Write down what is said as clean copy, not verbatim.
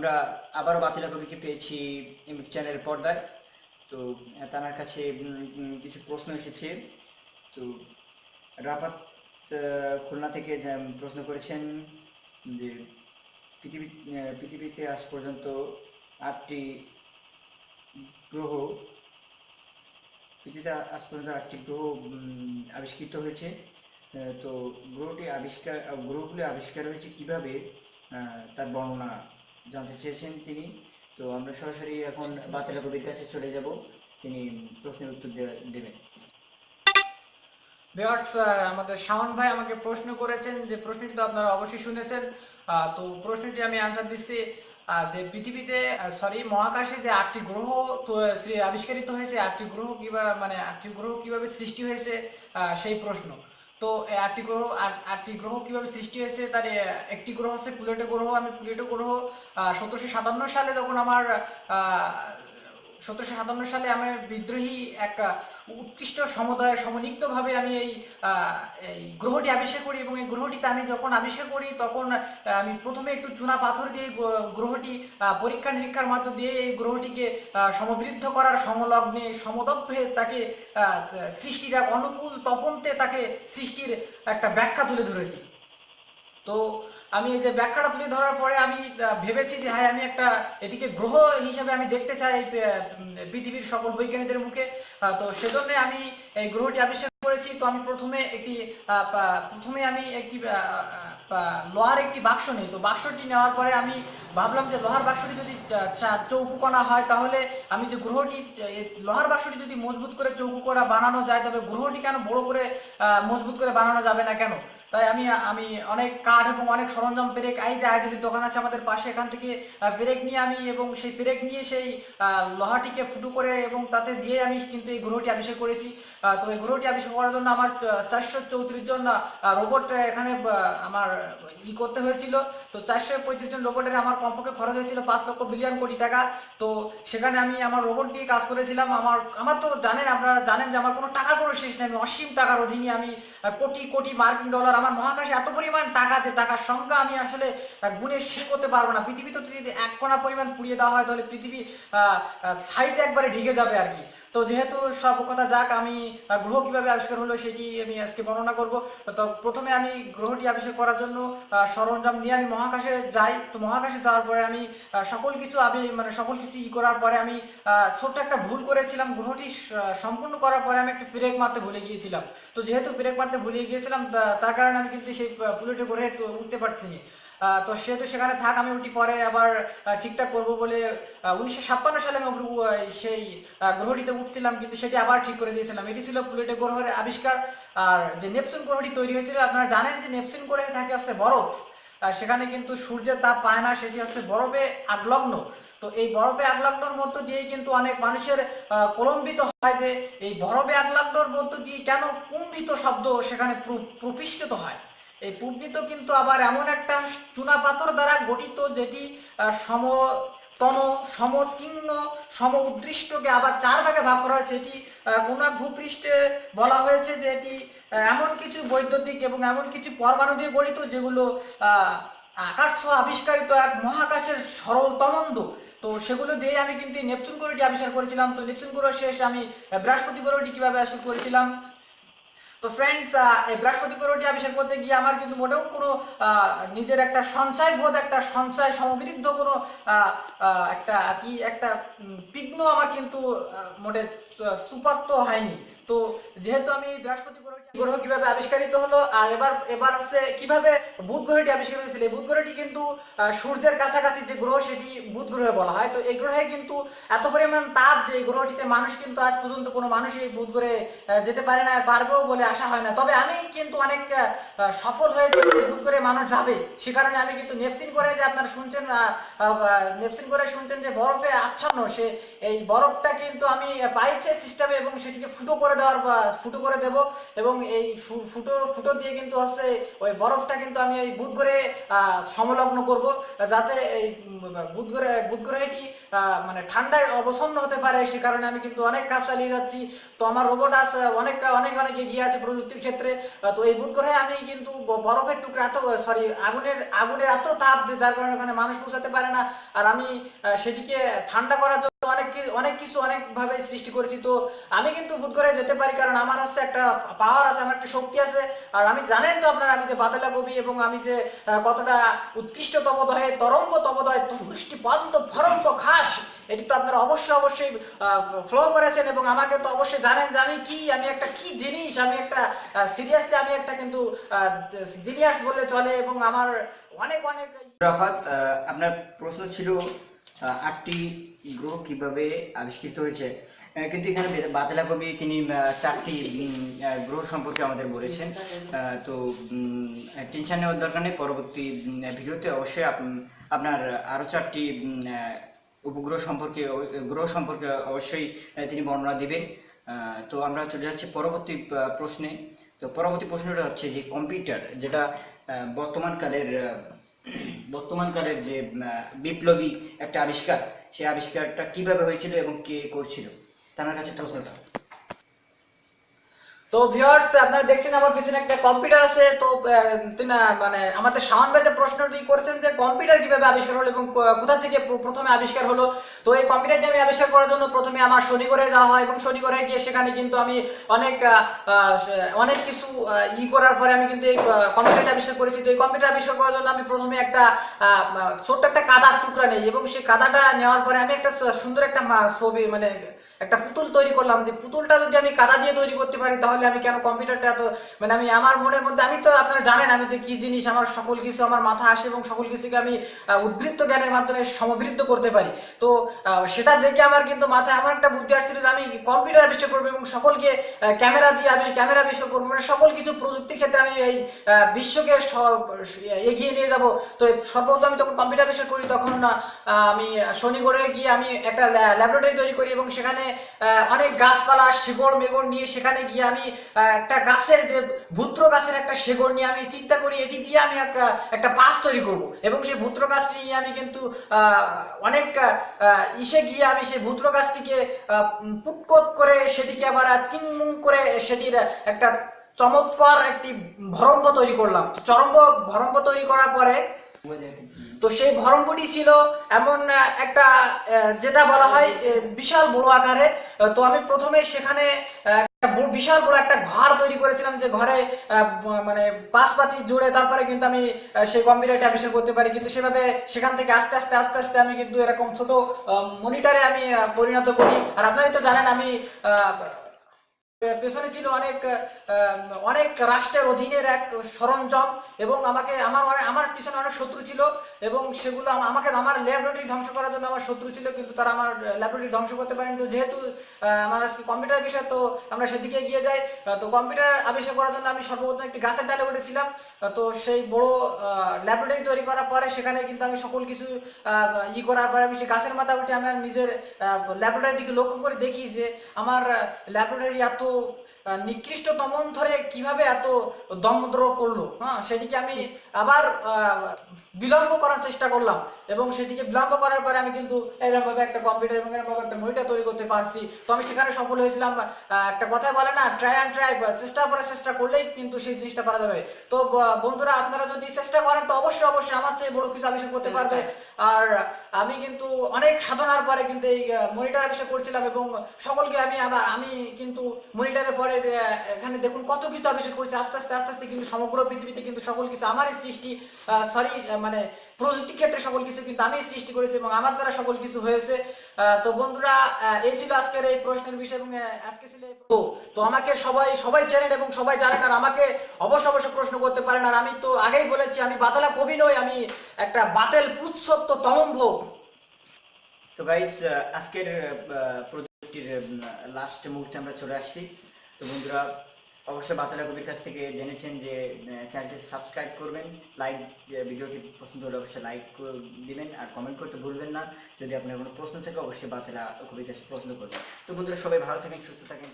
আমরা আবারও বাতিলা কবিকে পেয়েছি চ্যানেল পর্দায়। তো তার কাছে কিছু প্রশ্ন এসেছে। তো রাফাত খুলনা থেকে প্রশ্ন করেছেন যে পৃথিবীতে আজ পর্যন্ত 8টি গ্রহ পৃথিবীতে আজ পর্যন্ত 8টি গ্রহ আবিষ্কৃত হয়েছে। তো গ্রহগুলি আবিষ্কার হয়েছে কিভাবে, তার বর্ণনা জানতে চেয়েছেন তিনি। তো আমরা সরাসরি এখন বাতিলা কবির কাছে চলে যাব, তিনি প্রশ্নের উত্তর দেবেন। ভিউয়ার্স, আমাদের শাওন ভাই আমাকে প্রশ্ন করেছেন, যে প্রশ্নটি তো আপনারা অবশ্যই শুনেছেন। তো প্রশ্নটি আমি আনসার দিচ্ছি যে পৃথিবীতে মহাকাশে যে 8টি গ্রহ আবিষ্কারিত হয়েছে, 8টি গ্রহ কিভাবে, মানে 8টি গ্রহ কিভাবে সৃষ্টি হয়েছে, সেই প্রশ্ন। তো এই 8টি গ্রহ কিভাবে সৃষ্টি হয়েছে, তার একটি গ্রহ হচ্ছে প্লুটো গ্রহ। আমি প্লুটো গ্রহ 1757 সালে যখন আমার 1757 সালে আমি বিদ্রোহী এক উৎকৃষ্ট সমুদায় সমন্বিতভাবে আমি এই গ্রহটি আবিষ্কার করি, এবং এই গ্রহটিতে আমি যখন আবিষ্কার করি তখন আমি প্রথমে একটু চুনা পাথর দিয়ে গ্রহটি পরীক্ষা নিরীক্ষার মধ্য দিয়ে এই গ্রহটিকে সমবৃদ্ধ করার সমলগ্নে সমদত্ত হয়ে তাকে সৃষ্টির এক অনুকূল তপন্তে তাকে সৃষ্টির একটা ব্যাখ্যা তুলে ধরেছি। তো আমি এই যে ব্যাখ্যাটা তুলে ধরার পরে আমি ভেবেছি যে হ্যাঁ, আমি একটা এটিকে গ্রহ হিসেবে আমি দেখতে চাই পৃথিবীর সকল বৈজ্ঞানিকদের মুখে। তো সেজন্য আমি এই গ্রহটি আবিষ্কার করেছি। তো আমি প্রথমে আমি একটি লোহার একটি বাক্স নিই। তো বাক্সটি নেওয়ার পরে আমি ভাবলাম যে লোহার বাক্সটি যদি চৌকোনা হয়, তাহলে আমি যে গ্রহটি, লোহার বাক্সটি যদি মজবুত করে চৌকোনা বানানো যায়, তবে গ্রহটি কেন বড় করে মজবুত করে বানানো যাবে না কেন? তাই আমি অনেক কাঠ এবং অনেক সরঞ্জাম, পেরেক, আইজুলির দোকান আছে আমাদের পাশে, এখান থেকে পেরেক নিয়ে আমি, এবং সেই পেরেক নিয়ে সেই লোহাটিকে ফুটো করে এবং তাতে দিয়ে আমি কিন্তু এই গ্রহটি আবিষ্কার করেছি। তো এই গ্রহটি আবিষ্কার করার জন্য আমার 434 জন রোবট এখানে আমার করতে হয়েছিল। তো 435 জন রোবটের আমার কমপক্ষে খরচ হয়েছিল 5 লক্ষ বিলিয়ন কোটি টাকা। তো সেখানে আমি আমার রোবট দিয়ে কাজ করেছিলাম। আমার তো আপনারা জানেন যে আমার কোনো টাকার কোনো শেষ নেই। আমি অসীম টাকার অধীনে, আমি কোটি কোটি মার্কিন ডলার, আমার মহাকাশে এত পরিমাণ টাকা, যে টাকার সংখ্যা আমি আসলে গুণে শেষ করতে পারবো না। পৃথিবীতে যদি 1 কণা পরিমাণ পুড়িয়ে দেওয়া হয়, তাহলে পৃথিবী সাইডে একবারে ঢেকে যাবে আর কি। তো যেহেতু সব কথা যাক, আমি গ্রহ কিভাবে আবিষ্কার হলো সেটি আমি আজকে বর্ণনা করব। তো প্রথমে আমি গ্রহটি আবিষ্কার করার জন্য সরঞ্জাম নিয়ে আমি মহাকাশে যাই। তো মহাকাশে যাওয়ার পরে আমি সকল কিছু করার পরে আমি ছোট্ট একটা ভুল করেছিলাম। গ্রহটি সম্পূর্ণ করার পরে আমি একটা ব্রেক মারতে ভুলে গিয়েছিলাম। তো যেহেতু ব্রেক মারতে ভুলে গিয়েছিলাম, তার কারণে আমি কিন্তু সেই প্লুটো গ্রহে উঠতে পারছি না। তো সেহেতু সেখানে থাক, আমি উঠি পরে আবার ঠিকঠাক করবো বলে 1956 সালে আমি সেই গ্রহটিতে উঠছিলাম, কিন্তু সেটি আবার ঠিক করে দিয়েছিলাম। এটি ছিল প্লুটো গ্রহের আবিষ্কার। আর যে নেপচুন গ্রহটি তৈরি হয়েছিল, আপনারা জানেন যে নেপচুন গ্রহে থাকে হচ্ছে বরফ। সেখানে কিন্তু সূর্যের তাপ পায় না, সেটি হচ্ছে বরফে আগ্লগ্ন। তো এই বরফে আগ্লগ্নর মধ্য দিয়ে কিন্তু অনেক মানুষের প্রলম্বিত হয় যে এই বরফে আগ্লগ্নর মধ্য দিয়ে কেন কুম্ভিত শব্দ সেখানে প্রতিষ্ঠিত হয়। এই পুম্বিত কিন্তু আবার এমন একটা চুনা পাথর দ্বারা গঠিত, যেটি সমতন, সমতীর্ণ, সম উদ্দৃষ্টকে আবার 4 ভাগে ভাগ করা হয়েছে। এটি কোন ভূপৃষ্ঠে বলা হয়েছে যে এটি এমন কিছু বৈদ্যুতিক এবং এমন কিছু পরমাণু দিয়ে গঠিত, যেগুলো আকাশ আবিষ্কারিত এক মহাকাশের সরল তমন্দ। তো সেগুলো দিয়ে আমি কিন্তু নেপচুন গ্রহটি আবিষ্কার করেছিলাম। তো নেপচুন গ্রহ শেষ আমি বৃহস্পতি গ্রহটি কিভাবে আবিষ্কার করেছিলাম। তো ফ্রেন্ডস, এই বৃহস্পতি গ্রহটি আবিষ্কার করতে গিয়ে আমার কিন্তু মোটেও কোনো নিজের একটা সঞ্চয় সমবৃদ্ধ কোনো একটা বিঘ্ন আমার কিন্তু মোটে সুপাত্ত হয়নি। তো যেহেতু আমি বৃহস্পতি গ্রহ কিভাবে আবিষ্কারিত হলো, আর এবার হচ্ছে কিভাবে বুধ গ্রহটি আবিষ্কার হয়েছিল। এই বুধ গ্রহটি কিন্তু সূর্যের কাছাকাছি যে গ্রহ, সেটি বুধ গ্রহ বলা হয়। তো এই গ্রহে কিন্তু এত পরিমাণ তাপ যে এই গ্রহটিতে মানুষ কিন্তু আজ পর্যন্ত কোনো মানুষ এই বুধ গ্রহে যেতে পারে না, পারবেও বলে আশা হয় না। তবে আমি কিন্তু অনেক সফল হয়েছে বুধ গ্রহে মানুষ যাবে। সে কারণে আমি কিন্তু নেপচুন গ্রহে, যে আপনারা শুনছেন নেপচুন গ্রহে শুনছেন যে বরফে আচ্ছন্ন, এই বরফটা কিন্তু আমি পাইপের সিস্টেমে এবং সেটিকে ফুটো করে দেব, এবং এই ফুটো দিয়ে কিন্তু হচ্ছে ওই বরফটা কিন্তু আমি এই বুধ গ্রহে সমলগ্ন করব, যাতে এই বুধ গ্রহটি মানে ঠান্ডায় অবসন্ন হতে পারে। সে কারণে আমি কিন্তু অনেক কাজ চালিয়ে যাচ্ছি। তো আমার রোবট আছে অনেক এগিয়ে আছে প্রযুক্তির ক্ষেত্রে। তো এই বুধ গ্রহে আমি কিন্তু বরফের টুকরা এত আগুনের এত তাপ যে যার কারণে ওখানে মানুষ পৌঁছাতে পারে না। আর আমি সেটিকে ঠান্ডা করার জন্য অনেক কিছু অনেক ভাবে সৃষ্টি করেছি। তো আমি কিন্তু ভূত ঘরে যেতে পারি, কারণ আমার হচ্ছে একটা পাওয়ার আছে, আমার একটা শক্তি আছে। আর আমি জানেন তো আপনারা, আমি যে বাতেলা কবি এবং আমি যে কতটা উৎকৃষ্ট তপদহে তরঙ্গ তপদয় তুষ্টি পন্ত ফরঙ্গ খাস, এটি তো আপনারা অবশ্যই ফলো করেছেন এবং আমাকে তো অবশ্যই জানেন যে আমি একটা কি জিনিস, আমি একটা সিরিয়াসলি আমি একটা কিন্তু জিনিয়াস বললে চলে। এবং আমার অনেক রাফাত, আপনার প্রশ্ন ছিল 8টি গ্রহ কিভাবে আবিষ্কৃত হয়েছে, কিন্তু এখানে বাতেলা কবি তিনি 4টি গ্রহ সম্পর্কে আমাদের বলেছেন। তো টেনশন নেওয়ার দরকার নেই, পরবর্তী ভিডিওতে অবশ্যই আপনার আরও 4টি গ্রহ সম্পর্কে অবশ্যই তিনি বর্ণনা দিবেন। তো আমরা চলে যাচ্ছি পরবর্তী প্রশ্নে। তো পরবর্তী প্রশ্নটা হচ্ছে যে কম্পিউটার, যেটা বর্তমানকালের যে বিপ্লবী একটা আবিষ্কার, সেই আবিষ্কারটা কিভাবে হয়েছিল এবং কে করছিল, তার কাছে প্রশ্নটা। তো ভিউয়ার্স, আপনারা দেখছেন আমার পিছনে একটা কম্পিউটার আছে। তো মানে আমাদের শাওন ভাই যে প্রশ্নটি করেছেন যে কম্পিউটার কিভাবে আবিষ্কার হলো এবং কোথা থেকে প্রথমে আবিষ্কার হলো। তো এই কম্পিউটারটি আমি আবিষ্কার করার জন্য প্রথমে আমার শনিগড়ে যাওয়া হয় এবং শনিগড়ে গিয়ে সেখানে কিন্তু আমি অনেক কিছু করার পরে আমি কিন্তু এই কম্পিউটারটা আবিষ্কার করেছি। তো এই কম্পিউটার আবিষ্কার করার জন্য আমি প্রথমে একটা ছোট্ট একটা কাদার টুকরা নেই এবং সেই কাদাটা নেওয়ার পরে আমি একটা সুন্দর একটা ছবি, মানে একটা পুতুল তৈরি করলাম। যে পুতুলটা যদি আমি কাদা দিয়ে তৈরি করতে পারি, তাহলে আমি কেন কম্পিউটারটা এত, মানে আমি আমার মনের মধ্যে, আমি তো আপনারা জানেন আমি যে কি জিনিস, আমার সকল কিছু আমার মাথা আসে এবং সকল কিছুকে আমি উদ্বৃত্ত জ্ঞানের মাধ্যমে সমবৃদ্ধ করতে পারি। তো সেটা দেখে আমার কিন্তু মাথায় আমার একটা বুদ্ধি আসছিল যে আমি কম্পিউটার আবিষ্কার করবো এবং সকলকে ক্যামেরা দিয়ে আমি ক্যামেরা আবিষ্কার করবো, মানে সকল কিছু প্রযুক্তির ক্ষেত্রে আমি এই বিশ্বকে এগিয়ে নিয়ে যাব। তো সর্বপ্রথম আমি তখন কম্পিউটার আবিষ্কার করি, তখন আমি শনিগড়ে গিয়ে আমি একটা ল্যাবরেটরি তৈরি করি এবং সেখানে অনেক গাছপালা শিকড় মেগড় নিয়ে সেখানে গিয়ে আমি একটা গাছের যে ভূত্র গাছের একটা শিকড় নিয়ে আমি চিন্তা করি এটি দিয়ে আমি একটা পাস তৈরি করব। এবং সেই ভূত্র গাছটি নিয়ে আমি কিন্তু অনেক ইসে গিয়ে আমি সেই ভূত্র গাছটিকে পুটকত করে সেটিকে আবার চিংমুং করে সেটির একটা চমৎকার একটি ভরম্ব তৈরি করলাম। ভরম্ব তৈরি করার পরে তো সেই ভরম্বটি ছিল এমন একটা, যেটা বলা হয় বিশাল বড় আকারে। তো আমি প্রথমে সেখানে বিশাল বড় একটা ঘর তৈরি করেছিলাম, যে ঘরে মানে পাশপাতি জুড়ে তারপরে কিন্তু আমি সেই কম্পিউটারটা আবিষ্কার করতে পারি। কিন্তু সেভাবে সেখান থেকে আস্তে আস্তে আমি কিন্তু এরকম ছোট মনিটরে আমি পরিণত করি। আর আপনারাই তো জানেন আমি পেছনে ছিল অনেক রাষ্ট্রের অধীনের এক সরঞ্জাম এবং আমার পিছনে অনেক শত্রু ছিল এবং সেগুলো আমার ল্যাবরেটরি ধ্বংস করার জন্য আমার শত্রু ছিল, কিন্তু তারা আমার ল্যাবরেটরি ধ্বংস করতে পারেনি। তো যেহেতু আমার আজকে কম্পিউটার বিষয়, তো আমরা সেদিকে এগিয়ে যাই। তো কম্পিউটার আবিষ্কার করার জন্য আমি সর্বপ্রথম একটি গাছের ডালে উঠেছিলাম। তো সেই বড় ল্যাবরেটরি তৈরি করার পরে সেখানে কিন্তু আমি সকল কিছু করার পরে আমি সেই গাছের মাথা উঠে আমার নিজের ল্যাবরেটরির দিকে লক্ষ্য করে দেখি যে আমার ল্যাবরেটরি এত নিকৃষ্টতম ধরে কিভাবে এত দমদ্র করলো। সেটিকে আমি আবার বিলম্ব করার চেষ্টা করলাম এবং সেটিকে বিলম্ব করার পরে আমি কিন্তু এরকম ভাবে একটা কম্পিউটার এবং এরকম ভাবে একটা মনিটর তৈরি করতে পারছি। তো আমি সেখানে সফল হয়েছিলাম। একটা কথাই বলে না, ট্রাই অ্যান্ড ট্রাই, চেষ্টা করলেই কিন্তু সেই জিনিসটা পারা যাবে। তো বন্ধুরা, আপনারা যদি চেষ্টা করেন তো অবশ্যই আমার চেয়ে বড় কিছু আবিষ্কার করতে পারবে। আর আমি কিন্তু অনেক সাধনার পরে কিন্তু এই মনিটর আবিষ্কার করছিলাম এবং সকলকে আমি কিন্তু মনিটরের পরে এখানে দেখুন কত কিছু আবিষ্কার করছি। আস্তে আস্তে কিন্তু সমগ্র পৃথিবীতে কিন্তু সকল কিছু আমারই সৃষ্টি, মানে প্রযুক্তি ক্ষেত্রে সকল কিছু কিন্তু আমি সৃষ্টি করেছি এবং আমার দ্বারা সকল কিছু হয়েছে। তো বন্ধুরা, এই ছিল আজকের এই প্রশ্নের বিষয় এবং আজকে ছিল তো আমাকে সবাই চেনেন এবং সবাই জানেন, আর আমাকে অবশ্যই প্রশ্ন করতে পারেন। আর আমি তো আগেই বলেছি আমি বাতলা কবি নই, আমি একটা বাতেল পুৎসত্ব তমম্ভ। তো গাইস, আজকের প্রজেক্টের লাস্ট মুহূর্তে আমরা চলে আসছি। তো বন্ধুরা, অবশ্যই বাতেলা কবির কাছ থেকে জেনেছেন যে চ্যানেলটি সাবস্ক্রাইব করবেন, ভিডিওটি পছন্দ হলে অবশ্যই লাইক দিবেন আর কমেন্ট করতে ভুলবেন না। যদি আপনার কোনো প্রশ্ন থাকে অবশ্যই বাতেলা কবির কাছে প্রশ্ন করবেন। তো বন্ধুরা, সবাই ভালো থাকেন, সুস্থ থাকেন।